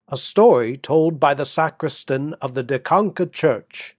A story told by the sacristan of the Dekanka church.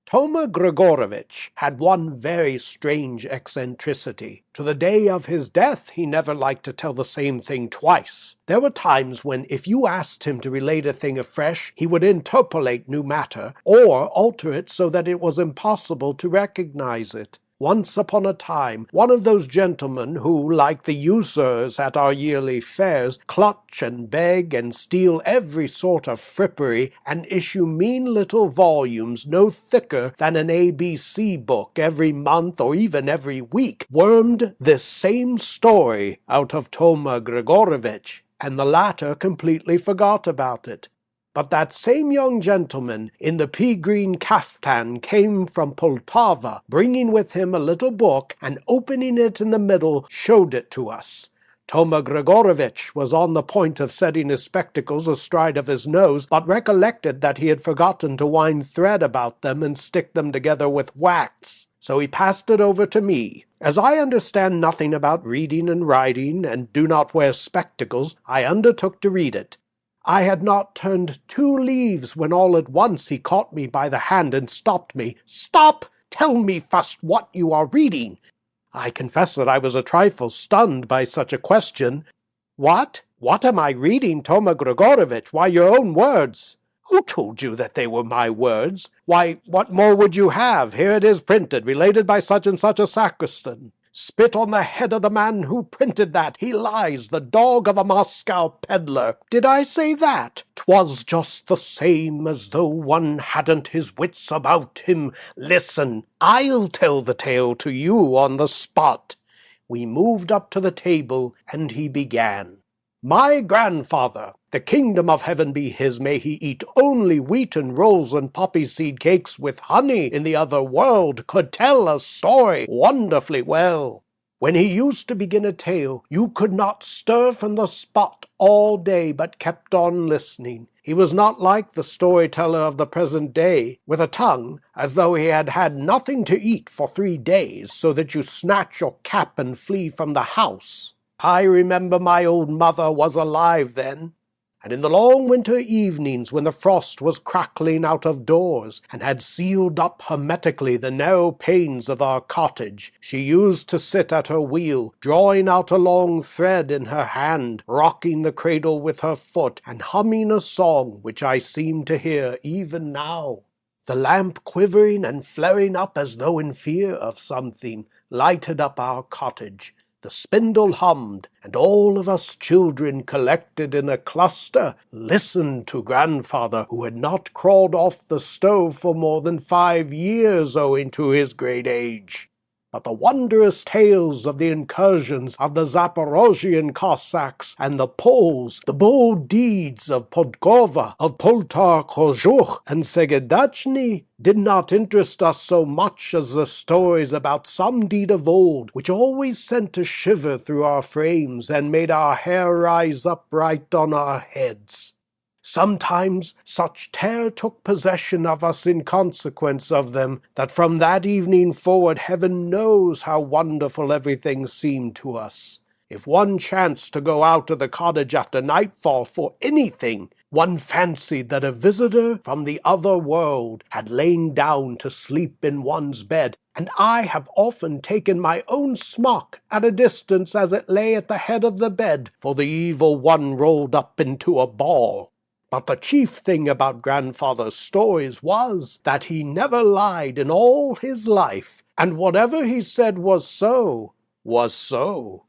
Toma Grigorovich had one very strange eccentricity. To the day of his death he never liked to tell the same thing twice. There were times when, if you asked him to relate a thing afresh, he would interpolate new matter, or alter it so that it was impossible to recognize it. Once upon a time, one of those gentlemen who, like the usurers at our yearly fairs, clutch and beg and steal every sort of frippery, and issue mean little volumes no thicker than an ABC book every month or even every week, wormed this same story out of Toma Grigorovich, and the latter completely forgot about it. But that same young gentleman in the pea-green kaftan came from Poltava, bringing with him a little book, and opening it in the middle, showed it to us. Toma Grigorovich was on the point of setting his spectacles astride of his nose, but recollected that he had forgotten to wind thread about them and stick them together with wax. So he passed it over to me. As I understand nothing about reading and writing, and do not wear spectacles, I undertook to read it. I had not turned 2 leaves when all at once he caught me by the hand and stopped me. "Stop! Tell me first what you are reading." I confess that I was a trifle stunned by such a question. "What? What am I reading, Toma Grigorovich? Why, your own words." "Who told you that they were my words?" "Why, what more would you have? Here it is printed, related by such and such a sacristan." "Spit on the head of the man who printed that! He lies, the dog of a Moscow peddler." "Did I say that?" "'Twas just the same as though one hadn't his wits about him. Listen, I'll tell the tale to you on the spot." We moved up to the table, and he began. "My grandfather, the kingdom of heaven be his, may he eat only wheaten rolls and poppy-seed cakes with honey in the other world, could tell a story wonderfully well. When he used to begin a tale, you could not stir from the spot all day, but kept on listening. He was not like the storyteller of the present day, with a tongue as though he had had nothing to eat for 3 days, so that you snatch your cap and flee from the house. I remember my old mother was alive then, and in the long winter evenings when the frost was crackling out of doors, and had sealed up hermetically the narrow panes of our cottage, she used to sit at her wheel, drawing out a long thread in her hand, rocking the cradle with her foot, and humming a song which I seem to hear even now. The lamp, quivering and flaring up as though in fear of something, lighted up our cottage. The spindle hummed, and all of us children, collected in a cluster, listened to grandfather, who had not crawled off the stove for more than 5 years owing to his great age. But the wondrous tales of the incursions of the Zaporozhian Cossacks and the Poles, the bold deeds of Podkova, of Poltar Kožuch and Segedachny, did not interest us so much as the stories about some deed of old, which always sent a shiver through our frames and made our hair rise upright on our heads. Sometimes such terror took possession of us in consequence of them, that from that evening forward heaven knows how wonderful everything seemed to us. If one chanced to go out of the cottage after nightfall for anything, one fancied that a visitor from the other world had lain down to sleep in one's bed, and I have often taken my own smock at a distance as it lay at the head of the bed, for the evil one rolled up into a ball. But the chief thing about grandfather's stories was that he never lied in all his life, and whatever he said was so, was so.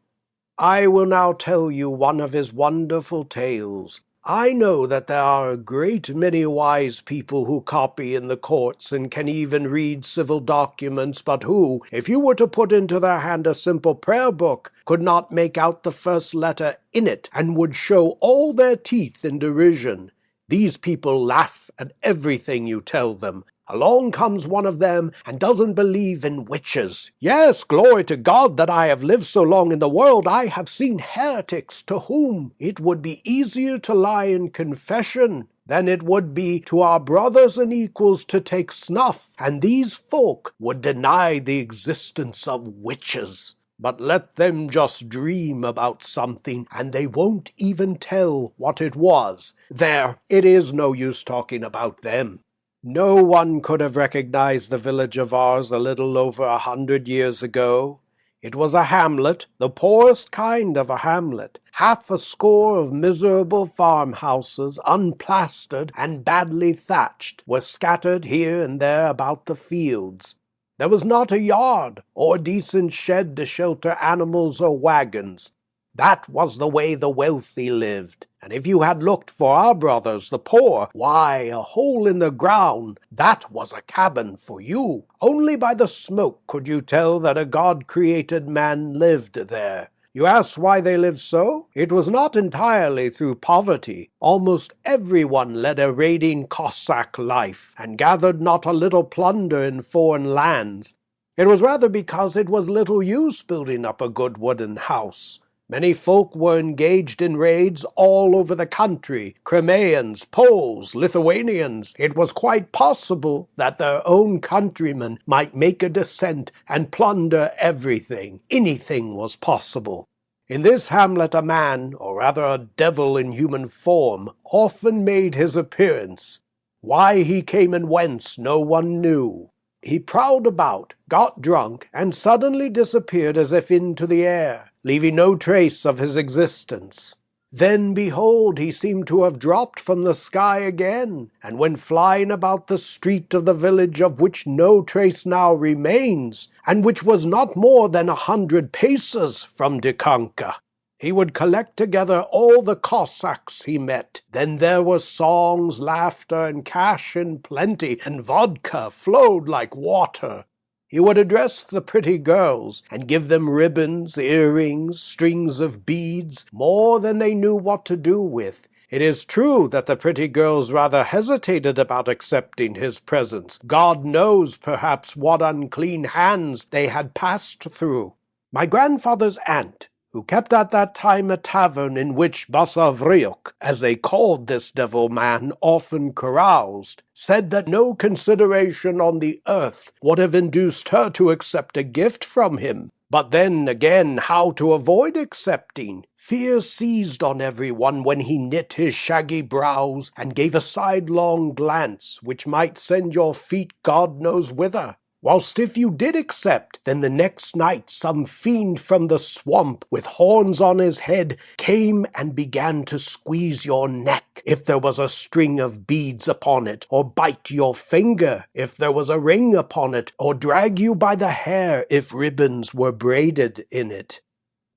I will now tell you one of his wonderful tales. I know that there are a great many wise people who copy in the courts and can even read civil documents, but who, if you were to put into their hand a simple prayer book, could not make out the first letter in it, and would show all their teeth in derision. These people laugh at everything you tell them. Along comes one of them, and doesn't believe in witches. Yes, glory to God that I have lived so long in the world. I have seen heretics to whom it would be easier to lie in confession than it would be to our brothers and equals to take snuff, and these folk would deny the existence of witches. But let them just dream about something, and they won't even tell what it was. There, it is no use talking about them. No one could have recognized the village of ours a little over 100 years ago. It was a hamlet, the poorest kind of a hamlet. Half a score of miserable farmhouses, unplastered and badly thatched, were scattered here and there about the fields. There was not a yard or a decent shed to shelter animals or wagons. That was the way the wealthy lived, and if you had looked for our brothers, the poor, why, a hole in the ground, that was a cabin for you. Only by the smoke could you tell that a God-created man lived there. You ask why they lived so? It was not entirely through poverty. Almost everyone led a raiding Cossack life, and gathered not a little plunder in foreign lands. It was rather because it was little use building up a good wooden house. Many folk were engaged in raids all over the country, Crimeans, Poles, Lithuanians. It was quite possible that their own countrymen might make a descent and plunder everything. Anything was possible. In this hamlet a man, or rather a devil in human form, often made his appearance. Why he came and whence no one knew. He prowled about, got drunk, and suddenly disappeared as if into the air, leaving no trace of his existence. Then, behold, he seemed to have dropped from the sky again, and went flying about the street of the village of which no trace now remains, and which was not more than 100 paces from Dikanka. He would collect together all the Cossacks he met. Then there were songs, laughter, and cash in plenty, and vodka flowed like water. He would address the pretty girls, and give them ribbons, earrings, strings of beads, more than they knew what to do with. It is true that the pretty girls rather hesitated about accepting his presents. God knows, perhaps, what unclean hands they had passed through. My grandfather's aunt, who kept at that time a tavern in which Basavriuk, as they called this devil-man, often caroused, said that no consideration on the earth would have induced her to accept a gift from him. But then again, how to avoid accepting? Fear seized on everyone when he knit his shaggy brows and gave a sidelong glance which might send your feet God knows whither. Whilst if you did accept, then the next night some fiend from the swamp, with horns on his head, came and began to squeeze your neck, if there was a string of beads upon it, or bite your finger, if there was a ring upon it, or drag you by the hair, if ribbons were braided in it.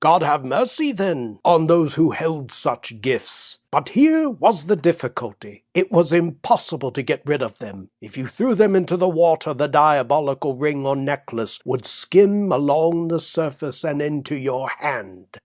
God have mercy, then, on those who held such gifts. But here was the difficulty. It was impossible to get rid of them. If you threw them into the water, the diabolical ring or necklace would skim along the surface and into your hand.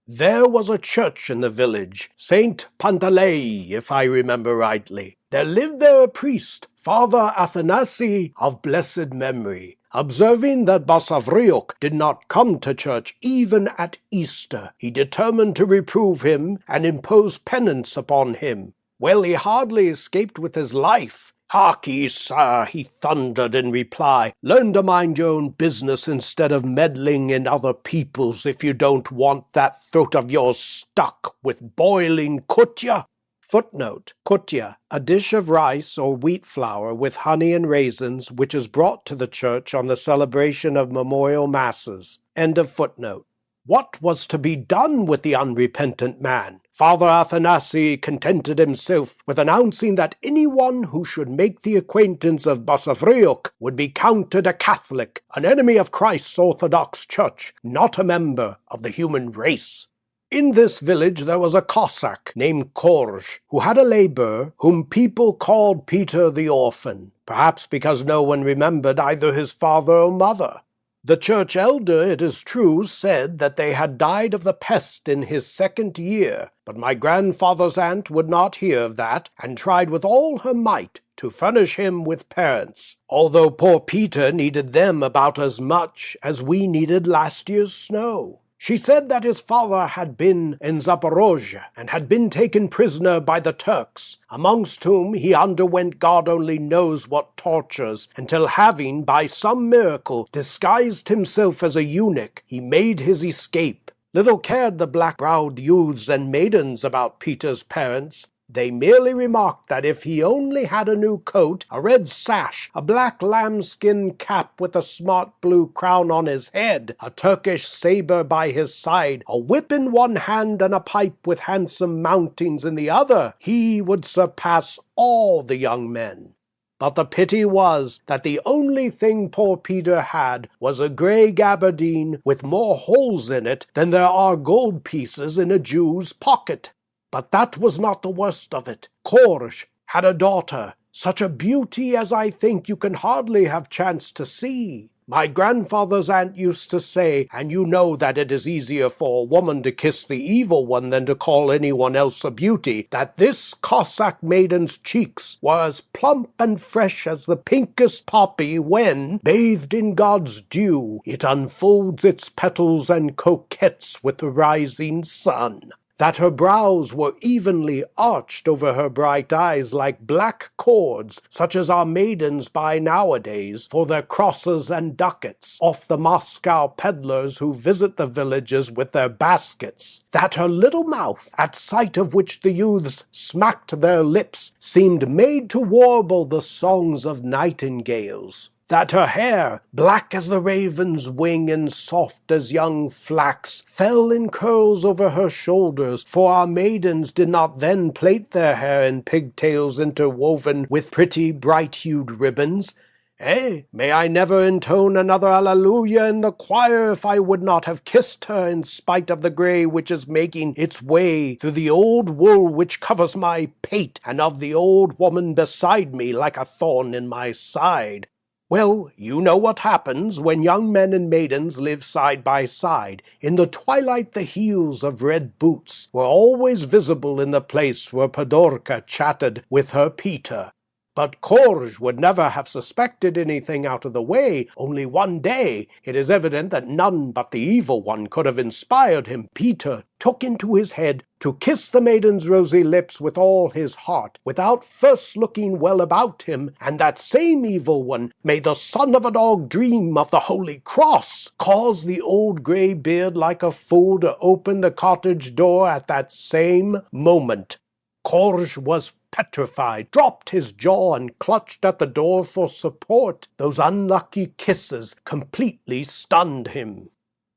There was a church in the village, Saint Pantelei, if I remember rightly. There lived there a priest, Father Athanasi of blessed memory. Observing that Basavriuk did not come to church even at Easter, he determined to reprove him and impose penance upon him. Well, he hardly escaped with his life. "Harkee, sir," he thundered in reply, "learn to mind your own business instead of meddling in other people's if you don't want that throat of yours stuck with boiling kutya." Footnote: Kutya, a dish of rice or wheat flour with honey and raisins, which is brought to the church on the celebration of memorial masses. End of footnote. What was to be done with the unrepentant man? Father Athanasi contented himself with announcing that anyone who should make the acquaintance of Basavriuk would be counted a Catholic, an enemy of Christ's Orthodox Church, not a member of the human race. In this village there was a Cossack named Korj, who had a laborer whom people called Peter the Orphan, perhaps because no one remembered either his father or mother. The church elder, it is true, said that they had died of the pest in his 2nd year, but my grandfather's aunt would not hear of that, and tried with all her might to furnish him with parents, although poor Peter needed them about as much as we needed last year's snow. She said that his father had been in Zaporozhye and had been taken prisoner by the Turks, amongst whom he underwent God only knows what tortures, until having, by some miracle, disguised himself as a eunuch, he made his escape. Little cared the black-browed youths and maidens about Peter's parents. They merely remarked that if he only had a new coat, a red sash, a black lambskin cap with a smart blue crown on his head, a Turkish saber by his side, a whip in one hand and a pipe with handsome mountings in the other, he would surpass all the young men. But the pity was that the only thing poor Peter had was a grey gabardine with more holes in it than there are gold pieces in a Jew's pocket. But that was not the worst of it. Korsh had a daughter, such a beauty as I think you can hardly have chanced to see. My grandfather's aunt used to say, and you know that it is easier for a woman to kiss the evil one than to call anyone else a beauty, that this Cossack maiden's cheeks were as plump and fresh as the pinkest poppy when, bathed in God's dew, it unfolds its petals and coquettes with the rising sun. That her brows were evenly arched over her bright eyes like black cords, such as our maidens buy nowadays for their crosses and ducats off the Moscow peddlers who visit the villages with their baskets. That her little mouth, at sight of which the youths smacked their lips, seemed made to warble the songs of nightingales. That her hair, black as the raven's wing and soft as young flax, fell in curls over her shoulders, for our maidens did not then plait their hair in pigtails interwoven with pretty bright-hued ribbons. May I never intone another Alleluia in the choir if I would not have kissed her in spite of the grey which is making its way through the old wool which covers my pate, and of the old woman beside me like a thorn in my side. Well, you know what happens when young men and maidens live side by side. In the twilight the heels of red boots were always visible in the place where Pedorka chatted with her Peter. But Korsh would never have suspected anything out of the way, only one day, it is evident that none but the evil one could have inspired him. Peter took into his head to kiss the maiden's rosy lips with all his heart, without first looking well about him, and that same evil one, may the son of a dog dream of the Holy Cross, caused the old grey beard like a fool to open the cottage door at that same moment. Korsh was petrified, dropped his jaw, and clutched at the door for support. Those unlucky kisses completely stunned him.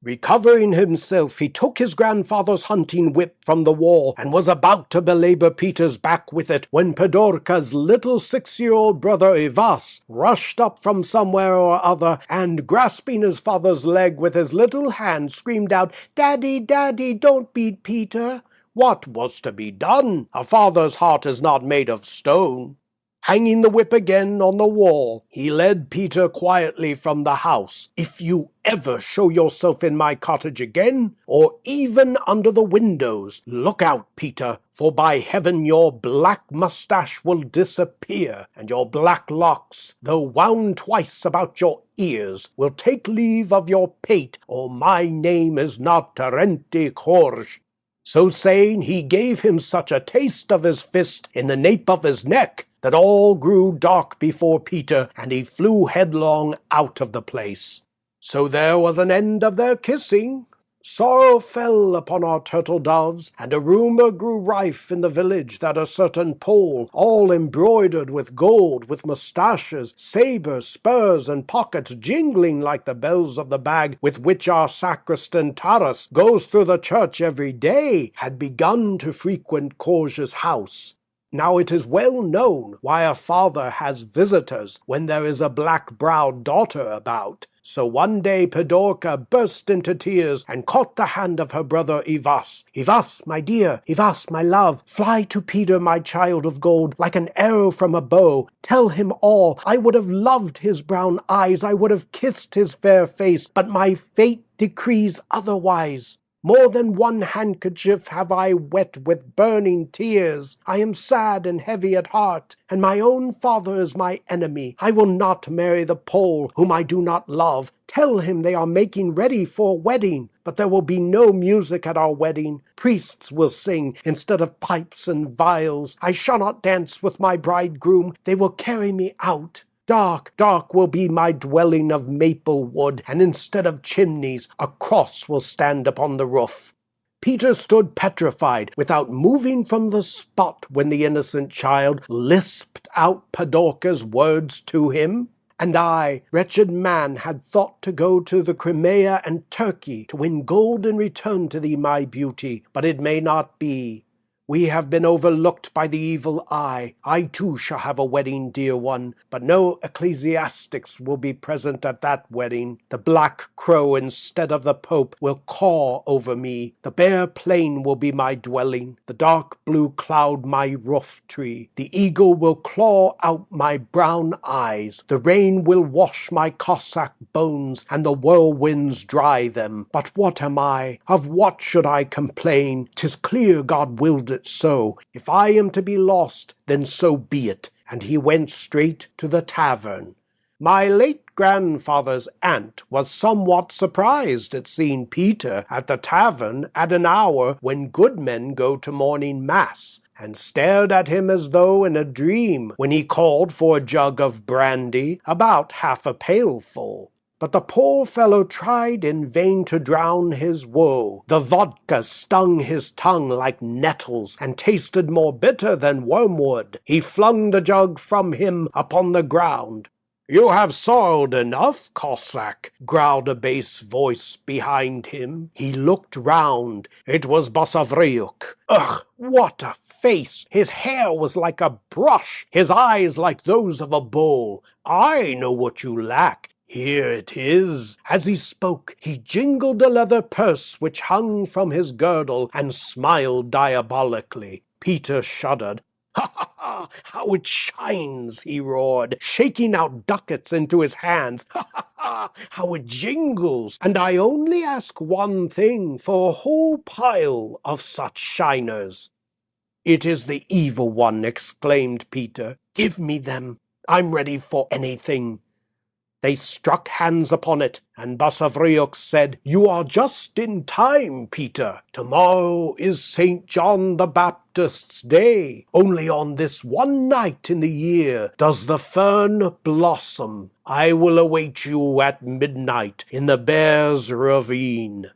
Recovering himself, he took his grandfather's hunting whip from the wall and was about to belabor Peter's back with it when Pedorka's little 6-year-old brother Ivas rushed up from somewhere or other and, grasping his father's leg with his little hand, screamed out, "Daddy, Daddy, don't beat Peter." What was to be done? A father's heart is not made of stone. Hanging the whip again on the wall, he led Peter quietly from the house. "If you ever show yourself in my cottage again, or even under the windows, look out, Peter, for by heaven your black mustache will disappear, and your black locks, though wound twice about your ears, will take leave of your pate, or my name is not Terenti Korsh." So saying, he gave him such a taste of his fist in the nape of his neck that all grew dark before Peter, and he flew headlong out of the place. So there was an end of their kissing. Sorrow fell upon our turtle doves, and a rumour grew rife in the village that a certain Pole, all embroidered with gold, with moustaches, sabres, spurs, and pockets jingling like the bells of the bag with which our sacristan Taras goes through the church every day, had begun to frequent Korsh's house. Now it is well known why a father has visitors when there is a black-browed daughter about. So one day Pedorka burst into tears and caught the hand of her brother Ivas. "Ivas, my dear, Ivas, my love, fly to Peter, my child of gold, like an arrow from a bow. Tell him all. I would have loved his brown eyes, I would have kissed his fair face, but my fate decrees otherwise. More than one handkerchief have I wet with burning tears. I am sad and heavy at heart, and my own father is my enemy. I will not marry the Pole whom I do not love. Tell him they are making ready for a wedding. But there will be no music at our wedding. Priests will sing instead of pipes and viols. I shall not dance with my bridegroom. They will carry me out. Dark, dark will be my dwelling of maple wood, and instead of chimneys, a cross will stand upon the roof." Peter stood petrified, without moving from the spot, when the innocent child lisped out Pidorka's words to him. "And I, wretched man, had thought to go to the Crimea and Turkey to win gold in return to thee, my beauty, but it may not be. We have been overlooked by the evil eye. I too shall have a wedding, dear one, but no ecclesiastics will be present at that wedding. The black crow instead of the Pope will caw over me. The bare plain will be my dwelling, the dark blue cloud my roof tree. The eagle will claw out my brown eyes. The rain will wash my Cossack bones, and the whirlwinds dry them. But what am I? Of what should I complain? 'Tis clear God willed it so. If I am to be lost, then so be it." And he went straight to the tavern. My late grandfather's aunt was somewhat surprised at seeing Peter at the tavern at an hour when good men go to morning mass, and stared at him as though in a dream when he called for a jug of brandy, about half a pailful. But the poor fellow tried in vain to drown his woe. The vodka stung his tongue like nettles, and tasted more bitter than wormwood. He flung the jug from him upon the ground. "You have sorrowed enough, Cossack," growled a bass voice behind him. He looked round. It was Basavriuk. Ugh, what a face! His hair was like a brush, his eyes like those of a bull. "I know what you lack. Here it is." As he spoke, he jingled a leather purse which hung from his girdle, and smiled diabolically. Peter shuddered. "Ha, ha, ha! How it shines!" he roared, shaking out ducats into his hands. "Ha, ha, ha! How it jingles! And I only ask one thing for a whole pile of such shiners." "It is the evil one," exclaimed Peter. "Give me them. I'm ready for anything." They struck hands upon it, and Basavriuk said, "You are just in time, Peter. Tomorrow is St. John the Baptist's day. Only on this one night in the year does the fern blossom. I will await you at midnight in the Bear's Ravine."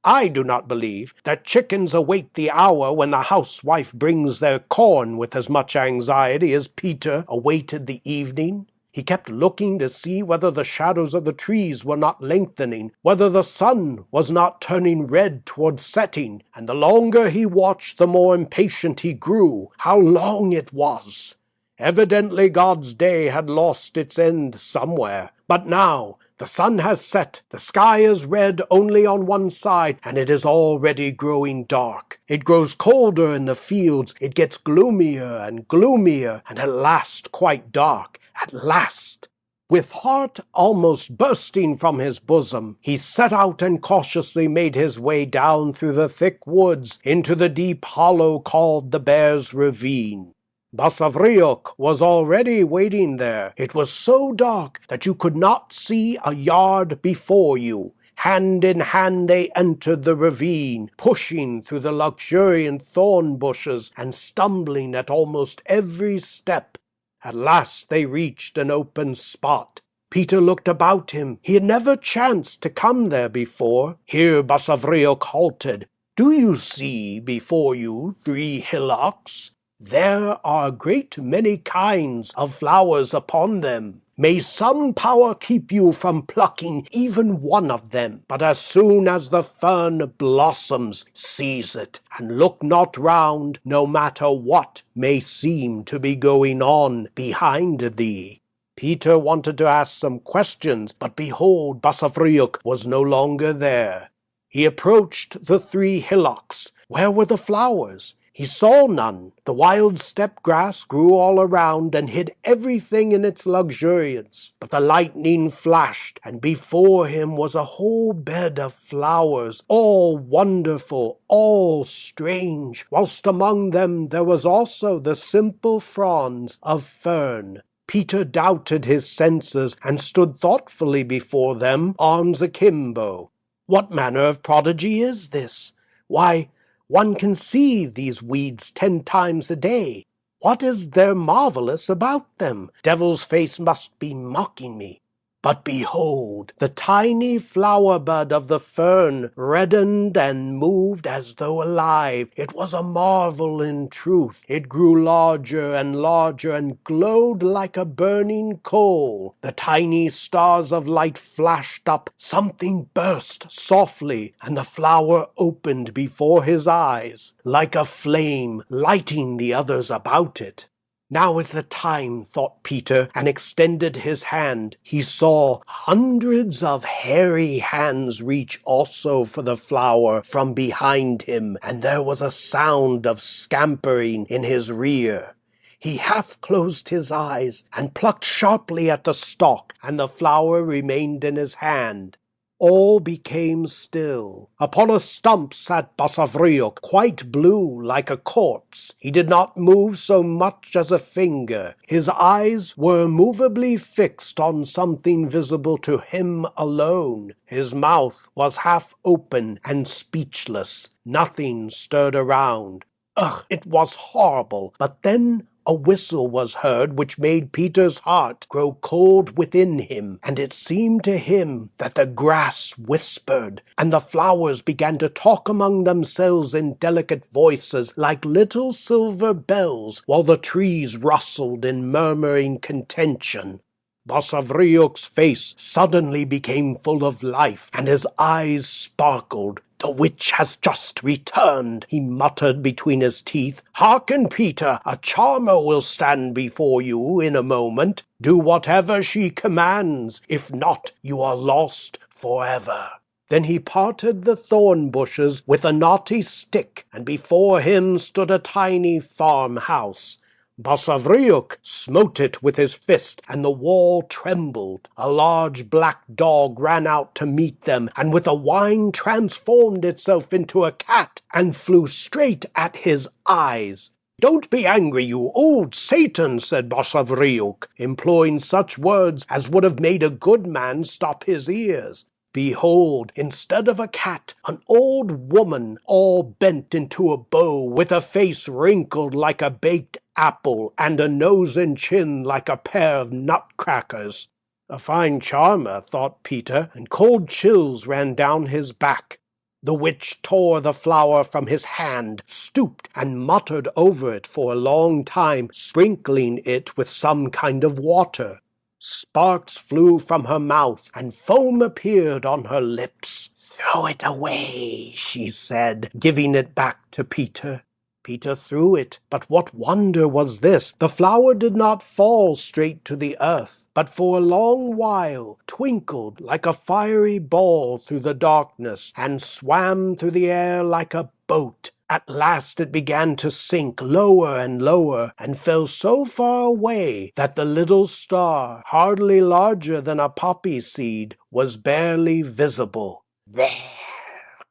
I do not believe that chickens await the hour when the housewife brings their corn with as much anxiety as Peter awaited the evening. He kept looking to see whether the shadows of the trees were not lengthening, whether the sun was not turning red toward setting, and the longer he watched, the more impatient he grew. How long it was! Evidently God's day had lost its end somewhere. But now the sun has set, the sky is red only on one side, and it is already growing dark. It grows colder in the fields, it gets gloomier, and at last quite dark. At last! With heart almost bursting from his bosom, he set out and cautiously made his way down through the thick woods into the deep hollow called the Bear's Ravine. Basavriuk was already waiting there. It was so dark that you could not see a yard before you. Hand in hand they entered the ravine, pushing through the luxuriant thorn bushes and stumbling at almost every step. At last they reached an open spot. Peter looked about him. He had never chanced to come there before. Here Basavriuk halted. "Do you see before you 3 hillocks? There are a great many kinds of flowers upon them. May some power keep you from plucking even one of them. But as soon as the fern blossoms, seize it, and look not round, no matter what may seem to be going on behind thee." Peter wanted to ask some questions, but behold, Basavriuk was no longer there. He approached the 3 hillocks. Where were the flowers? He saw none. The wild steppe grass grew all around and hid everything in its luxuriance. But the lightning flashed, and before him was a whole bed of flowers, all wonderful, all strange, whilst among them there was also the simple fronds of fern. Peter doubted his senses, and stood thoughtfully before them, arms akimbo. What manner of prodigy is this? Why, one can see these weeds 10 times a day. What is there marvelous about them? Devil's face must be mocking me. But behold, the tiny flower bud of the fern reddened and moved as though alive. It was a marvel in truth. It grew larger and larger and glowed like a burning coal. The tiny stars of light flashed up. Something burst softly, and the flower opened before his eyes, like a flame, lighting the others about it. Now is the time, thought Peter, and extended his hand. He saw hundreds of hairy hands reach also for the flower from behind him, and there was a sound of scampering in his rear. He half closed his eyes and plucked sharply at the stalk, and the flower remained in his hand. All became still. Upon a stump sat Basavriuk, quite blue like a corpse. He did not move so much as a finger. His eyes were immovably fixed on something visible to him alone. His mouth was half open and speechless. Nothing stirred around. Ugh, it was horrible. But then a whistle was heard which made Peter's heart grow cold within him, and it seemed to him that the grass whispered, and the flowers began to talk among themselves in delicate voices like little silver bells, while the trees rustled in murmuring contention. Basavriuk's face suddenly became full of life, and his eyes sparkled. "The witch has just returned," he muttered between his teeth. "Hearken, Peter, a charmer will stand before you in a moment. Do whatever she commands. If not, you are lost forever." Then he parted the thorn bushes with a knotty stick, and before him stood a tiny farmhouse. Basavriuk smote it with his fist, and the wall trembled. A large black dog ran out to meet them, and with a whine transformed itself into a cat, and flew straight at his eyes. "Don't be angry, you old Satan," said Basavriuk, employing such words as would have made a good man stop his ears. Behold, instead of a cat, an old woman, all bent into a bow, with a face wrinkled like a baked apple, and a nose and chin like a pair of nutcrackers. A fine charmer, thought Peter, and cold chills ran down his back. The witch tore the flower from his hand, stooped, and muttered over it for a long time, sprinkling it with some kind of water. Sparks flew from her mouth, and foam appeared on her lips. "Throw it away," she said, giving it back to Peter. Peter threw it, but what wonder was this? The flower did not fall straight to the earth, but for a long while twinkled like a fiery ball through the darkness, and swam through the air like a boat. At last it began to sink lower and lower, and fell so far away that the little star, hardly larger than a poppy seed, was barely visible. "There!"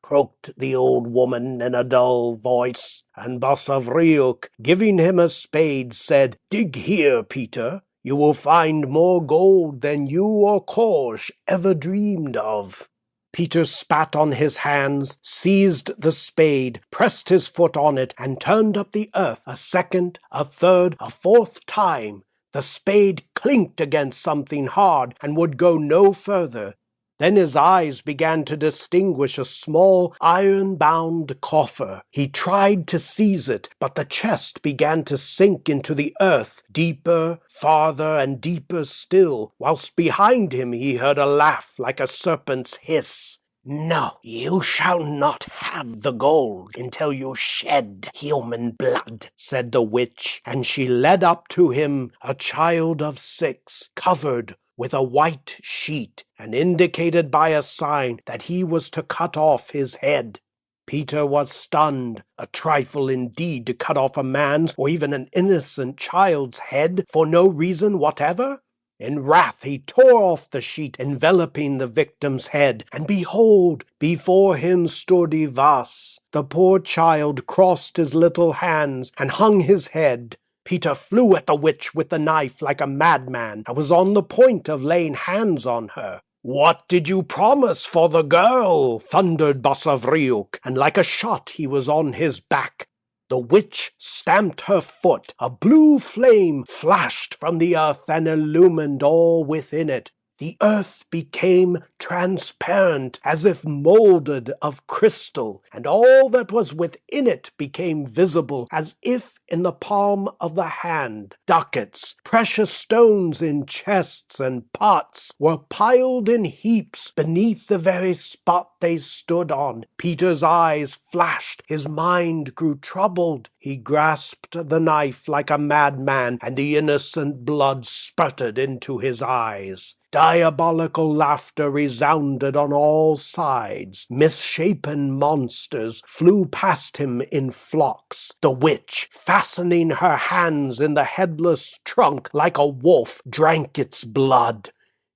croaked the old woman in a dull voice, and Basavriuk, giving him a spade, said, "Dig here, Peter. You will find more gold than you or Korsh ever dreamed of." Peter spat on his hands, seized the spade, pressed his foot on it, and turned up the earth a second, a third, a fourth time. The spade clinked against something hard and would go no further. Then his eyes began to distinguish a small iron-bound coffer. He tried to seize it, but the chest began to sink into the earth, deeper, farther, and deeper still, whilst behind him he heard a laugh like a serpent's hiss. "No, you shall not have the gold until you shed human blood," said the witch, and she led up to him a child of 6, covered with a white sheet, and indicated by a sign that he was to cut off his head. Peter was stunned. A trifle indeed to cut off a man's or even an innocent child's head for no reason whatever. In wrath he tore off the sheet enveloping the victim's head, and behold, before him stood Ivas. The poor child crossed his little hands and hung his head. Peter flew at the witch with the knife like a madman, and was on the point of laying hands on her. "What did you promise for the girl?" thundered Basavriuk, and like a shot he was on his back. The witch stamped her foot. A blue flame flashed from the earth and illumined all within it. The earth became transparent, as if molded of crystal, and all that was within it became visible, as if in the palm of the hand. Ducats, precious stones in chests and pots, were piled in heaps beneath the very spot they stood on. Peter's eyes flashed. His mind grew troubled. He grasped the knife like a madman, and the innocent blood spurted into his eyes. Diabolical laughter resounded on all sides. Misshapen monsters flew past him in flocks. The witch, fastening her hands in the headless trunk like a wolf, drank its blood.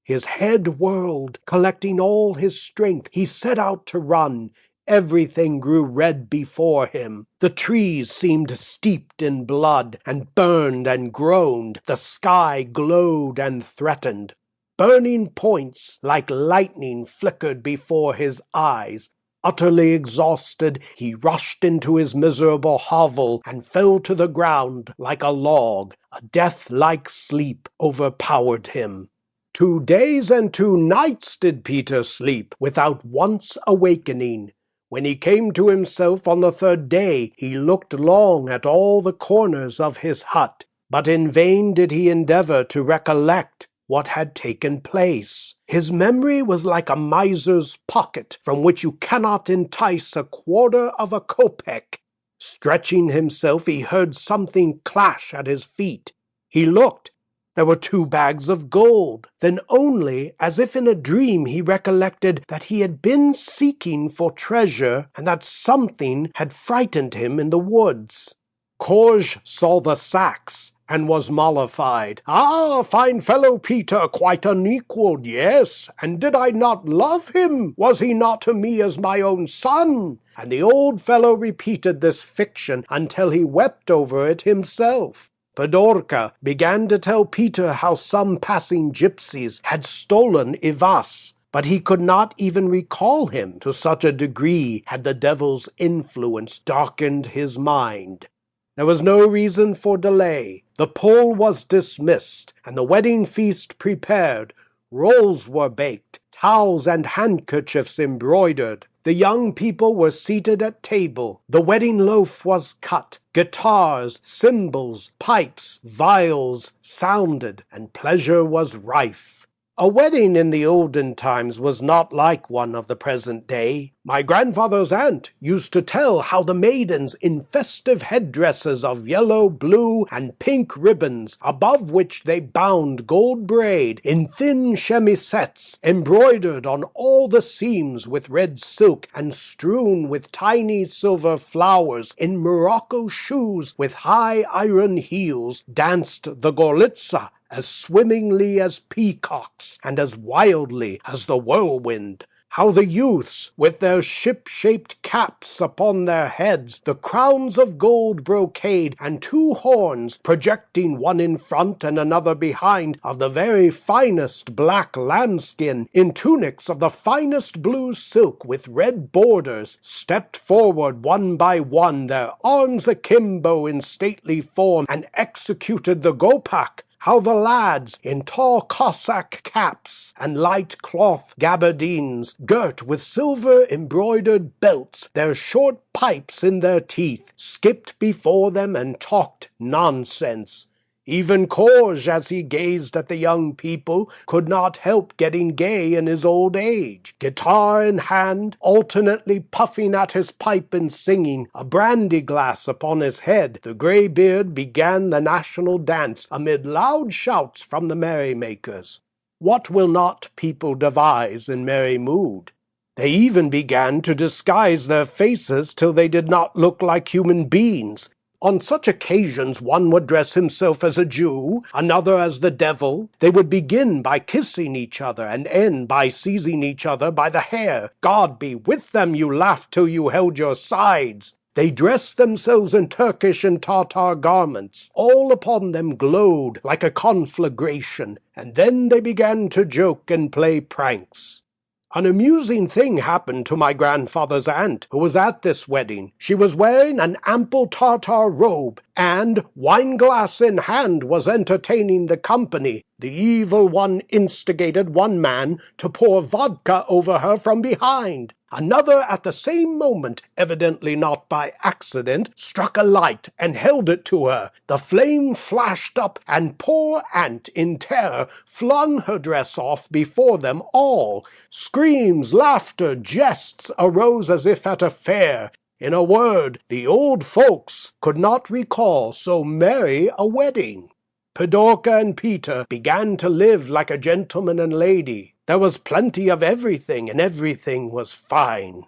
His head whirled. Collecting all his strength, he set out to run. Everything grew red before him. The trees seemed steeped in blood, and burned and groaned. The sky glowed and threatened. Burning points like lightning flickered before his eyes. Utterly exhausted, he rushed into his miserable hovel and fell to the ground like a log. A death-like sleep overpowered him. 2 days and 2 nights did Peter sleep, without once awakening. When he came to himself on the 3rd day, he looked long at all the corners of his hut, but in vain did he endeavor to recollect what had taken place. His memory was like a miser's pocket, from which you cannot entice a quarter of a kopeck. Stretching himself, he heard something clash at his feet. He looked. There were 2 bags of gold. Then only, as if in a dream, he recollected that he had been seeking for treasure, and that something had frightened him in the woods. Corge saw the sacks, and was mollified. "Ah, fine fellow Peter, quite unequalled, yes, and did I not love him? Was he not to me as my own son?" And the old fellow repeated this fiction until he wept over it himself. Pedorka began to tell Peter how some passing gypsies had stolen Ivas, but he could not even recall him, to such a degree had the devil's influence darkened his mind. There was no reason for delay. The poll was dismissed, and the wedding feast prepared. Rolls were baked, towels and handkerchiefs embroidered. The young people were seated at table. The wedding loaf was cut. Guitars, cymbals, pipes, viols sounded, and pleasure was rife. A wedding in the olden times was not like one of the present day. My grandfather's aunt used to tell how the maidens in festive headdresses of yellow, blue, and pink ribbons, above which they bound gold braid, in thin chemisettes, embroidered on all the seams with red silk, and strewn with tiny silver flowers, in Morocco shoes with high iron heels, danced the Gorlitza as swimmingly as peacocks, and as wildly as the whirlwind. How the youths, with their ship-shaped caps upon their heads, the crowns of gold brocade, and 2 horns, projecting one in front and another behind, of the very finest black lambskin, in tunics of the finest blue silk with red borders, stepped forward one by one, their arms akimbo in stately form, and executed the gopak. How the lads, in tall Cossack caps and light cloth gabardines, girt with silver-embroidered belts, their short pipes in their teeth, skipped before them and talked nonsense. Even Corge, as he gazed at the young people, could not help getting gay in his old age. Guitar in hand, alternately puffing at his pipe and singing, a brandy-glass upon his head, the grey-beard began the national dance amid loud shouts from the merrymakers. What will not people devise in merry mood? They even began to disguise their faces till they did not look like human beings. On such occasions one would dress himself as a Jew, another as the devil. They would begin by kissing each other, and end by seizing each other by the hair. God be with them, you laughed till you held your sides. They dressed themselves in Turkish and Tartar garments. All upon them glowed like a conflagration, and then they began to joke and play pranks. An amusing thing happened to my grandfather's aunt, who was at this wedding. She was wearing an ample Tartar robe, and, wine-glass in hand, was entertaining the company. The evil one instigated one man to pour vodka over her from behind. Another, at the same moment, evidently not by accident, struck a light and held it to her. The flame flashed up, and poor aunt, in terror, flung her dress off before them all. Screams, laughter, jests arose as if at a fair. In a word, the old folks could not recall so merry a wedding. Pidorka and Peter began to live like a gentleman and lady. There was plenty of everything, and everything was fine.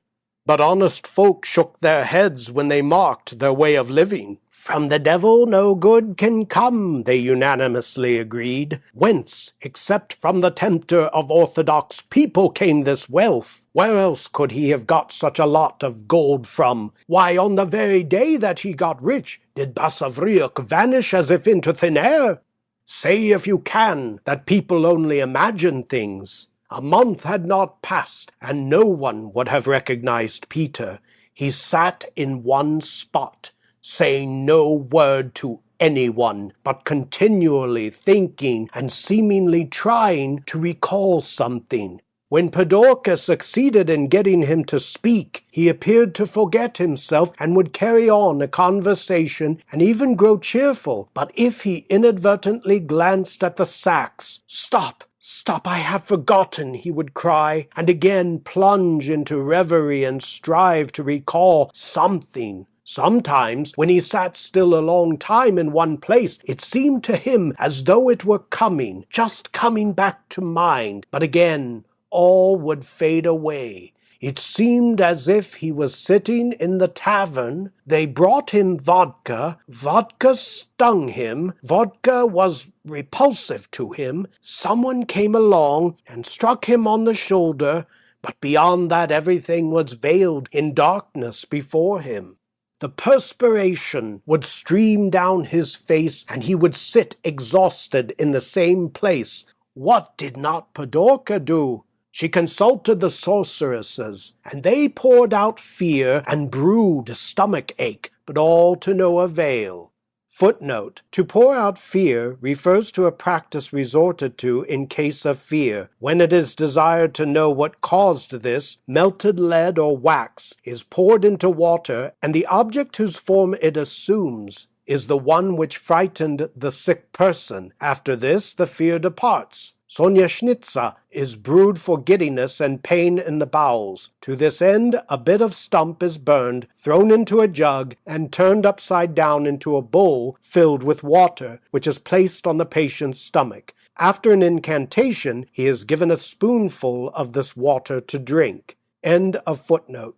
But honest folk shook their heads when they marked their way of living. From the devil no good can come, they unanimously agreed. Whence, except from the tempter of orthodox people, came this wealth? Where else could he have got such a lot of gold from? Why, on the very day that he got rich, did Basavriuk vanish as if into thin air? Say, if you can, that people only imagine things. A month had not passed, and no one would have recognized Peter. He sat in one spot, saying no word to anyone, but continually thinking and seemingly trying to recall something. When Pidorka succeeded in getting him to speak, he appeared to forget himself and would carry on a conversation and even grow cheerful. But if he inadvertently glanced at the sacks, "Stop! Stop, I have forgotten," he would cry, and again plunge into reverie and strive to recall something. Sometimes, when he sat still a long time in one place, it seemed to him as though it were coming, just coming back to mind. But again, all would fade away. It seemed as if he was sitting in the tavern. They brought him vodka. Vodka stung him. Vodka was repulsive to him. Someone came along and struck him on the shoulder, but beyond that everything was veiled in darkness before him. The perspiration would stream down his face, and he would sit exhausted in the same place. What did not Pidorka do? She consulted the sorceresses, and they poured out fear and brewed stomach ache, but all to no avail. Footnote: to pour out fear refers to a practice resorted to in case of fear. When it is desired to know what caused this, melted lead or wax is poured into water, and the object whose form it assumes is the one which frightened the sick person. After this, the fear departs. Sonyashnitsa is brewed for giddiness and pain in the bowels. To this end, a bit of stump is burned, thrown into a jug, and turned upside down into a bowl filled with water, which is placed on the patient's stomach. After an incantation, he is given a spoonful of this water to drink. End of footnote.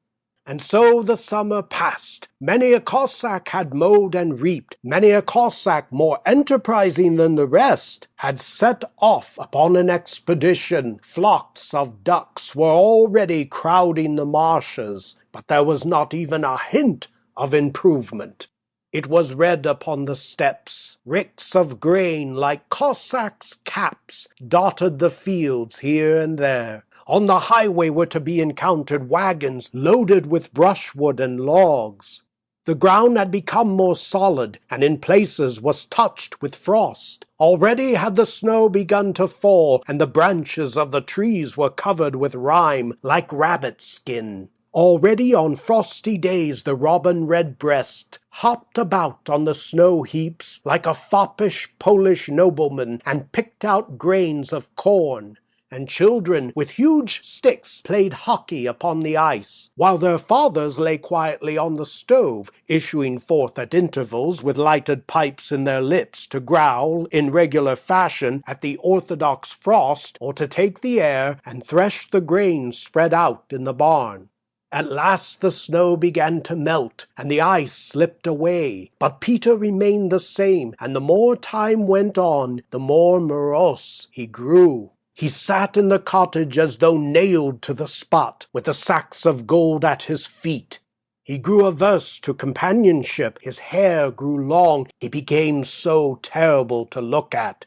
And so the summer passed. Many a Cossack had mowed and reaped. Many a Cossack, more enterprising than the rest, had set off upon an expedition. Flocks of ducks were already crowding the marshes, but there was not even a hint of improvement. It was red upon the steppes. Ricks of grain, like Cossacks' caps, dotted the fields here and there. On the highway were to be encountered wagons loaded with brushwood and logs. The ground had become more solid, and in places was touched with frost. Already had the snow begun to fall, and the branches of the trees were covered with rime like rabbit skin. Already on frosty days the robin redbreast hopped about on the snow heaps like a foppish Polish nobleman and picked out grains of corn. And children with huge sticks played hockey upon the ice, while their fathers lay quietly on the stove, issuing forth at intervals with lighted pipes in their lips to growl in regular fashion at the orthodox frost, or to take the air and thresh the grain spread out in the barn. At last the snow began to melt, and the ice slipped away, but Peter remained the same, and the more time went on, the more morose he grew. He sat in the cottage as though nailed to the spot, with the sacks of gold at his feet. He grew averse to companionship. His hair grew long. He became so terrible to look at.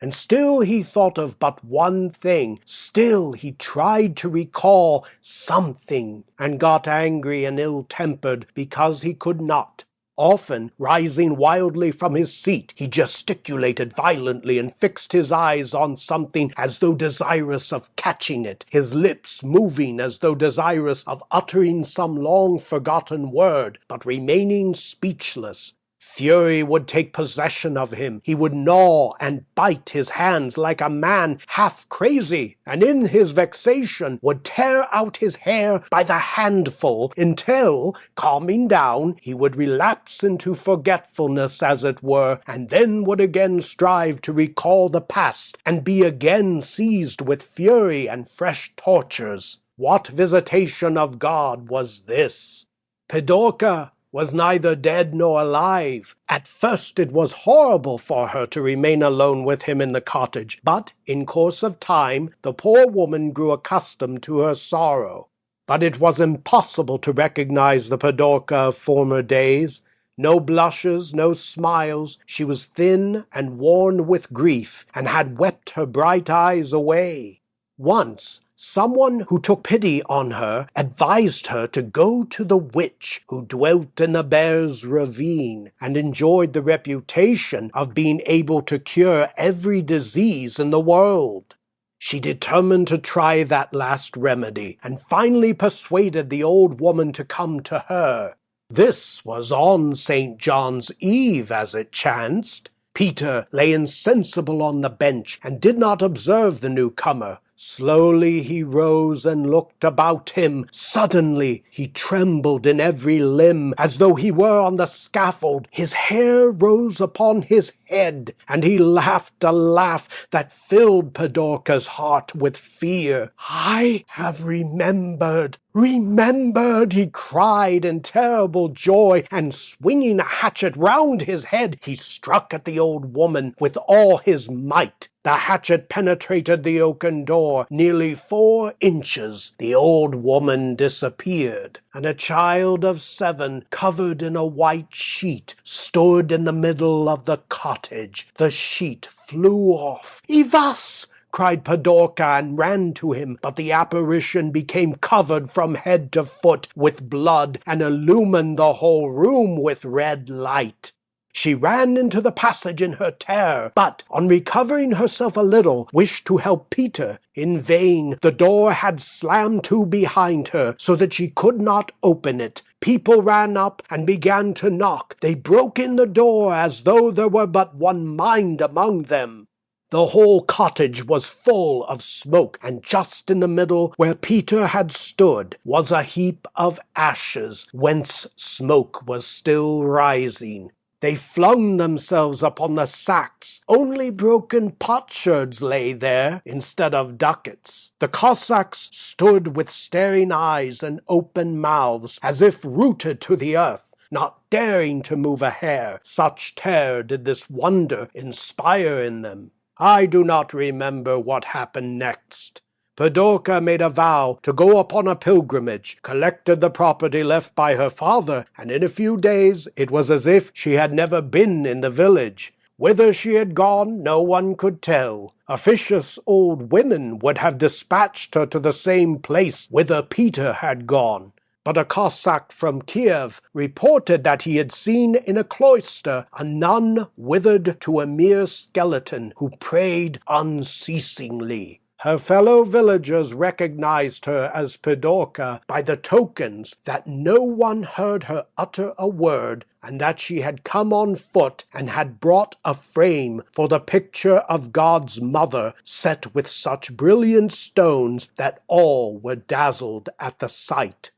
And still he thought of but one thing. Still he tried to recall something, and got angry and ill-tempered because he could not. Often, rising wildly from his seat, he gesticulated violently and fixed his eyes on something as though desirous of catching it, his lips moving as though desirous of uttering some long-forgotten word, but remaining speechless. Fury would take possession of him. He would gnaw and bite his hands like a man half crazy, and in his vexation would tear out his hair by the handful until, calming down, he would relapse into forgetfulness, as it were, and then would again strive to recall the past and be again seized with fury and fresh tortures. What visitation of God was this? Pidorka was neither dead nor alive. At first it was horrible for her to remain alone with him in the cottage, but in course of time the poor woman grew accustomed to her sorrow. But it was impossible to recognize the Pidorka of former days. No blushes, no smiles. She was thin and worn with grief, and had wept her bright eyes away. Once, someone who took pity on her advised her to go to the witch who dwelt in the Bear's Ravine, and enjoyed the reputation of being able to cure every disease in the world. She determined to try that last remedy, and finally persuaded the old woman to come to her. This was on St. John's Eve, as it chanced. Peter lay insensible on the bench, and did not observe the newcomer. Slowly he rose and looked about him. Suddenly he trembled in every limb, as though he were on the scaffold. His hair rose upon his head, and he laughed a laugh that filled Pidorka's heart with fear. "I have remembered, remembered," he cried in terrible joy, and swinging a hatchet round his head, he struck at the old woman with all his might. The hatchet penetrated the oaken door nearly 4 inches. The old woman disappeared, and a child of 7, covered in a white sheet, stood in the middle of the cottage. The sheet flew off. "Ivas!" cried Pidorka, and ran to him, but the apparition became covered from head to foot with blood, and illumined the whole room with red light. She ran into the passage in her terror, but, on recovering herself a little, wished to help Peter. In vain. The door had slammed to behind her, so that she could not open it. People ran up and began to knock. They broke in the door as though there were but one mind among them. The whole cottage was full of smoke, and just in the middle, where Peter had stood, was a heap of ashes, whence smoke was still rising. They flung themselves upon the sacks. Only broken potsherds lay there, instead of ducats. The Cossacks stood with staring eyes and open mouths, as if rooted to the earth, not daring to move a hair. Such terror did this wonder inspire in them. I do not remember what happened next. Pidorka made a vow to go upon a pilgrimage, collected the property left by her father, and in a few days it was as if she had never been in the village. Whither she had gone, no one could tell. Officious old women would have dispatched her to the same place whither Peter had gone. But a Cossack from Kiev reported that he had seen in a cloister a nun withered to a mere skeleton, who prayed unceasingly. Her fellow villagers recognized her as Pidorka by the tokens that no one heard her utter a word, and that she had come on foot and had brought a frame for the picture of God's mother, set with such brilliant stones that all were dazzled at the sight.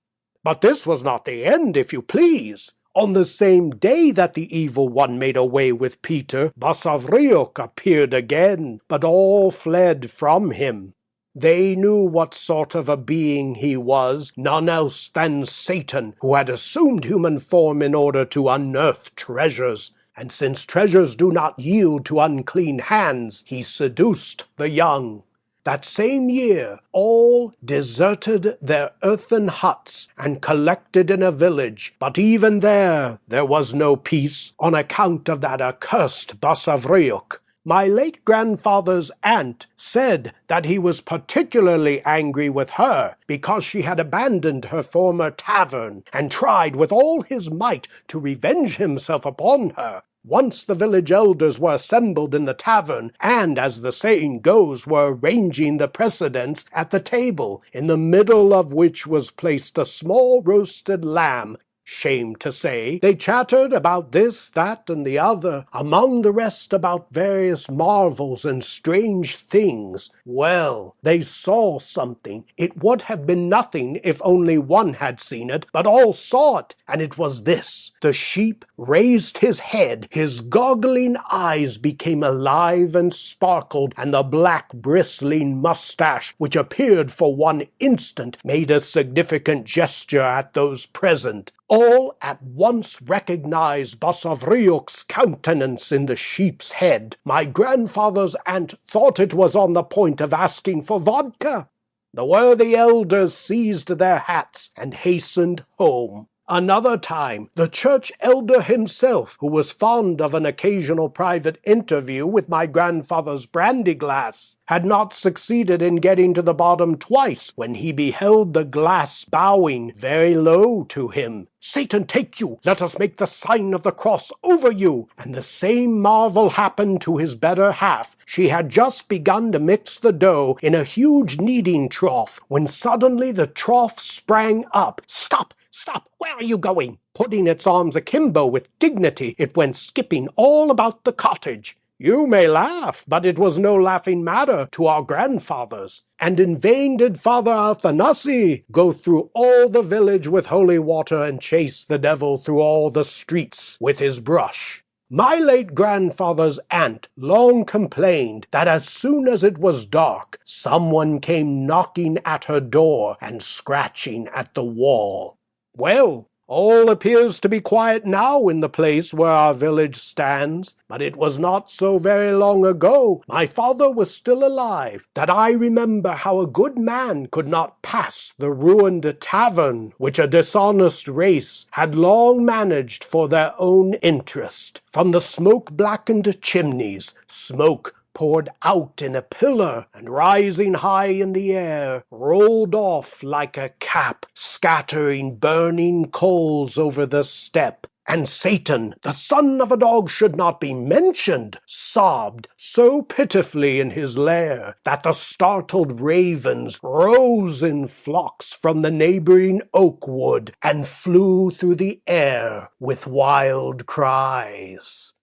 But this was not the end, if you please. On the same day that the evil one made away with Peter, Basavriuk appeared again, but all fled from him. They knew what sort of a being he was, none else than Satan, who had assumed human form in order to unearth treasures. And since treasures do not yield to unclean hands, he seduced the young. That same year, all deserted their earthen huts and collected in a village, but even there was no peace on account of that accursed Basavriuk. My late grandfather's aunt said that he was particularly angry with her because she had abandoned her former tavern and tried with all his might to revenge himself upon her. Once the village elders were assembled in the tavern, and, as the saying goes, were arranging the precedence at the table, in the middle of which was placed a small roasted lamb. Shame to say, they chattered about this, that, and the other, among the rest about various marvels and strange things. Well, they saw something. It would have been nothing if only one had seen it, but all saw it, and it was this. The sheep raised his head, his goggling eyes became alive and sparkled, and the black bristling mustache, which appeared for one instant, made a significant gesture at those present. All at once recognized Basavriuk's countenance in the sheep's head. My grandfather's aunt thought it was on the point of asking for vodka. The worthy elders seized their hats and hastened home. Another time, the church elder himself, who was fond of an occasional private interview with my grandfather's brandy glass, had not succeeded in getting to the bottom twice when he beheld the glass bowing very low to him. "Satan take you! Let us make the sign of the cross over you!" And the same marvel happened to his better half. She had just begun to mix the dough in a huge kneading trough, when suddenly the trough sprang up. "Stop! Stop! Where are you going?" Putting its arms akimbo with dignity, it went skipping all about the cottage. You may laugh, but it was no laughing matter to our grandfathers. And in vain did Father Athanasi go through all the village with holy water and chase the devil through all the streets with his brush. My late grandfather's aunt long complained that as soon as it was dark, someone came knocking at her door and scratching at the wall. Well, all appears to be quiet now in the place where our village stands, but it was not so very long ago, my father was still alive, that I remember how a good man could not pass the ruined tavern which a dishonest race had long managed for their own interest. From the smoke-blackened chimneys, smoke poured out in a pillar, and rising high in the air, rolled off like a cap, scattering burning coals over the steppe. And Satan, the son of a dog should not be mentioned, sobbed so pitifully in his lair that the startled ravens rose in flocks from the neighboring oak wood and flew through the air with wild cries.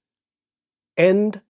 End